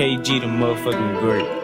KG the motherfucking great.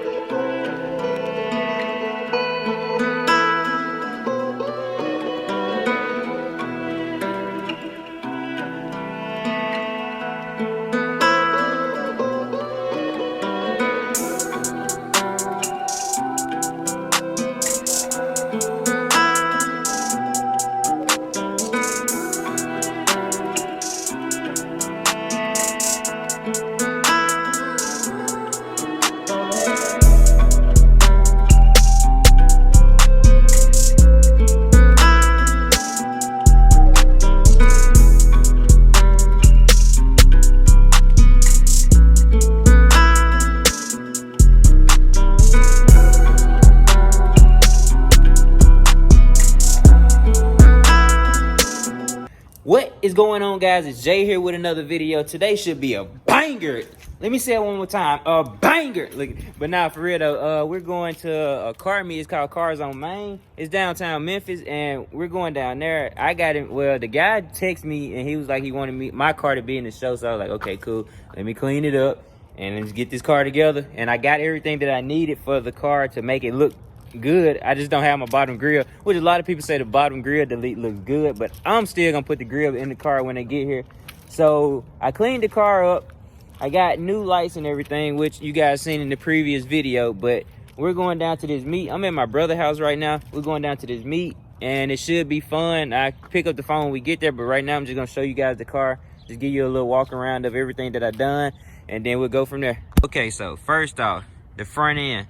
What is going on, guys? It's Jay here with another video. Today should be a banger. Let me say it one more time. A banger. Look, but now for real though, we're going to a car meet. It's called Cars on Main. It's downtown Memphis, and we're going down there. I got him. Well, the guy texted me, and he was like, he wanted my car to be in the show. So I was like, okay, cool. Let me clean it up and let's get this car together. And I got everything that I needed for the car to make it look good. I just don't have my bottom grill, which a lot of people say the bottom grill delete looks good, but I'm still gonna put the grill in the car when they get here. So I cleaned the car up. I got new lights and everything, which you guys seen in the previous video. But we're going down to this meet. I'm at my brother's house right now. We're going down to this meet, and it should be fun. I pick up the phone when we get there, but right now I'm just gonna show you guys the car, just give you a little walk around of everything that I've done, and then we'll go from there. Okay, so first off, the front end.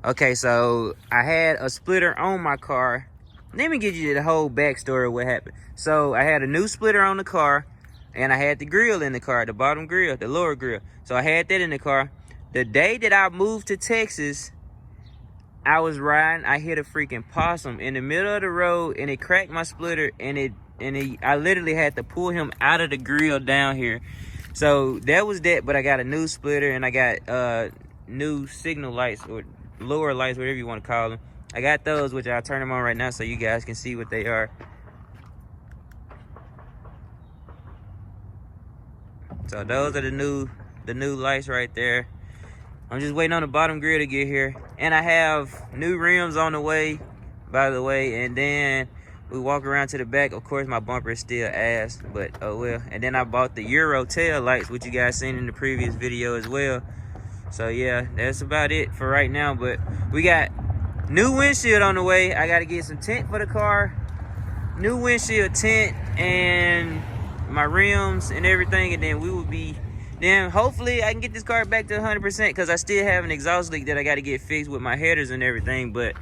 Okay, so I had a splitter on my car. Let me give you the whole backstory of what happened. So I had a new splitter on the car, and I had the grill in the car, the bottom grill, the lower grill. So I had that in the car. The day that I moved to Texas, I was riding, I hit a freaking possum in the middle of the road, and it cracked my splitter, and I literally had to pull him out of the grill down here. So that was that, but I got a new splitter, and I got new signal lights, or lower lights, whatever you want to call them. I got those, which I'll turn them on right now so you guys can see what they are. So those are the new lights right there. I'm just waiting on the bottom grill to get here, and I have new rims on the way, by the way. And then we walk around to the back. Of course, my bumper is still ass, but oh well. And then I bought the Euro tail lights, which you guys seen in the previous video as well. So yeah, that's about it for right now. But we got new windshield on the way. I got to get some tint for the car, new windshield tint, and my rims and everything. And then then hopefully I can get this car back to 100%, because I still have an exhaust leak that I got to get fixed with my headers and everything. But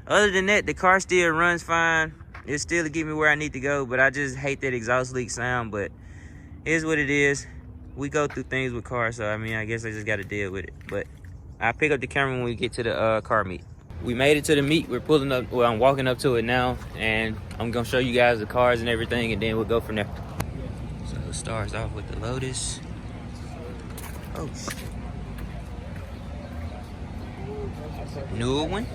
other than that, the car still runs fine. It's still to get me where I need to go, but I just hate that exhaust leak sound. But here's what it is. We go through things with cars, so I mean, I guess I just got to deal with it. But I'll pick up the camera when we get to the car meet. We made it to the meet. We're pulling up. Well, I'm walking up to it now, and I'm gonna show you guys the cars and everything, and then we'll go from there. So it starts off with the Lotus. Oh shit. Newer one.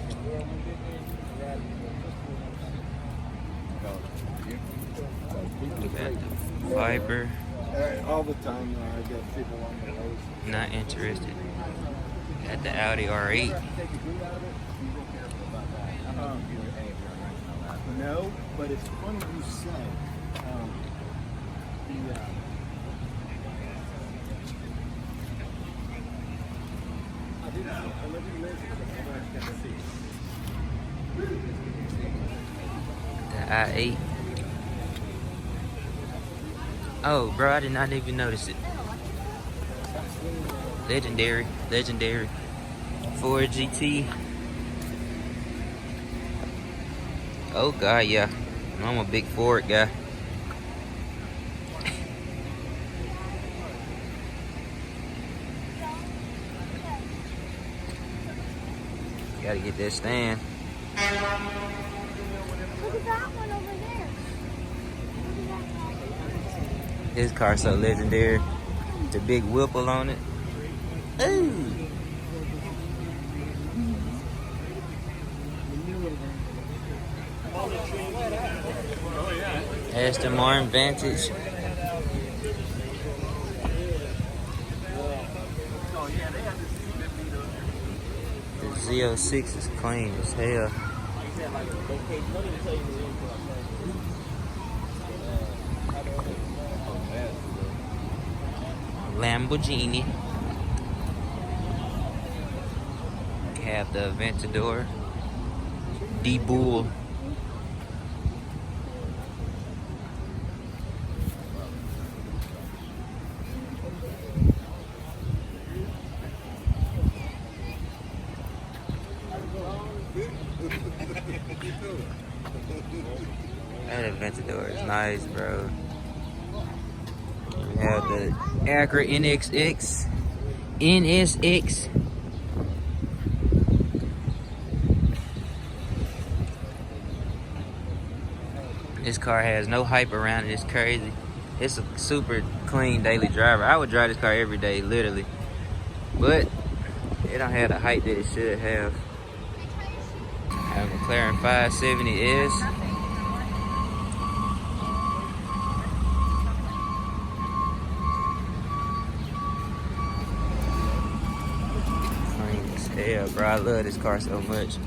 We got the Viper. All the time, I get people on the road. Not interested. Got the Audi R8. No, but it's funny you said. The i8. Oh, bro, I did not even notice it. Legendary Ford GT. Oh god, yeah, I'm a big Ford guy. Gotta get that stand. Look at that one over there. This car's so legendary. The big Whipple on it. Ooh. Aston Martin Vantage. Z06 is clean as hell. Lamborghini. Have the Aventador. D-Bull. That Aventador is nice, bro. We have the Acura NSX. This car has no hype around it. It's crazy. It's a super clean daily driver. I would drive this car every day, literally. But it don't have the hype that it should have. I have a McLaren 570S. Clean as hell, bro. I love this car so much.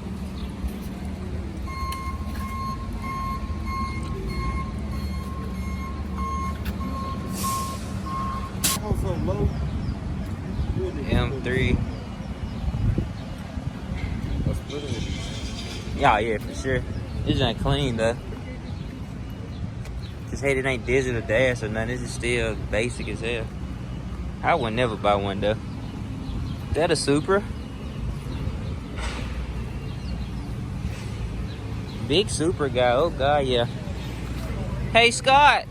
M3. Yeah, for sure. This ain't clean though. Just hate it ain't digital dash or nothing. This is still basic as hell. I would never buy one though. Is that a Supra? Big Supra guy. Oh god, yeah. Hey Scott.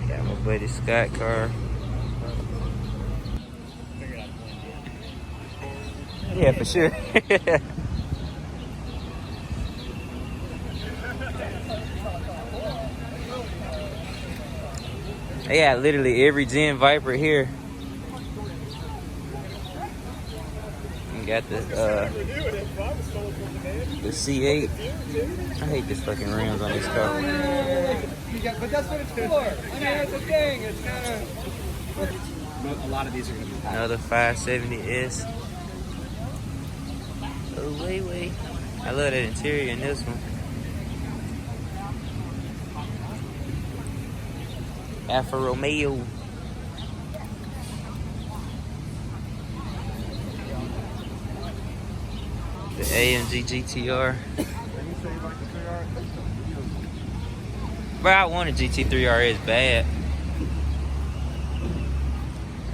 Got my buddy Scott car. Yeah, for sure. They got literally every gen Viper here. You got the C8. I hate this fucking rims on this car. But that's what it's for. I mean, that's the thing. It's kind of. A lot of these are going to be. Another 570S. Oh, wait. I love that interior in this one. Alfa Romeo. The AMG GTR. Bro, I want a GT3 RS bad.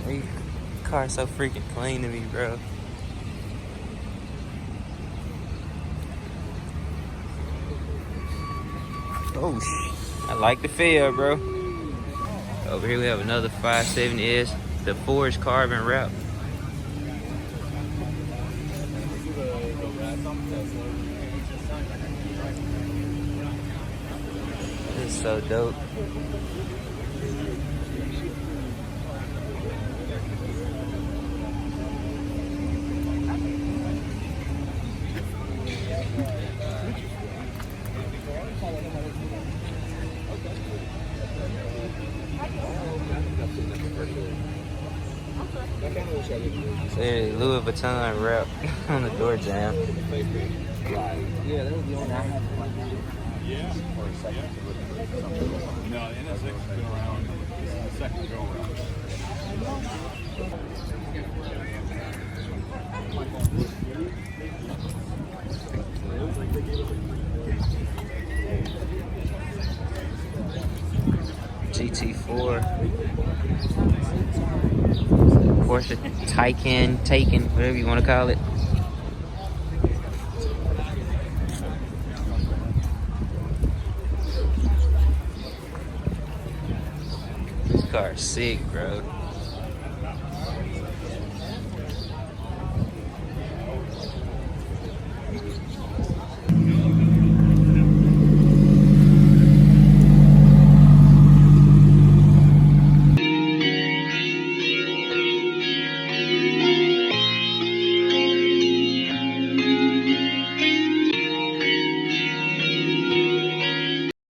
This car's so freaking clean to me, bro. Oh, I like the feel, bro. Over here we have another 570S, the forged carbon wrap. This is so dope. Say Louis Vuitton wrap on the door jam. Yeah, that was the only I had. Yeah. No, the NSX has been around. This is the second go around. GT4. Porsche Taycan, whatever you want to call it. This car is sick, bro.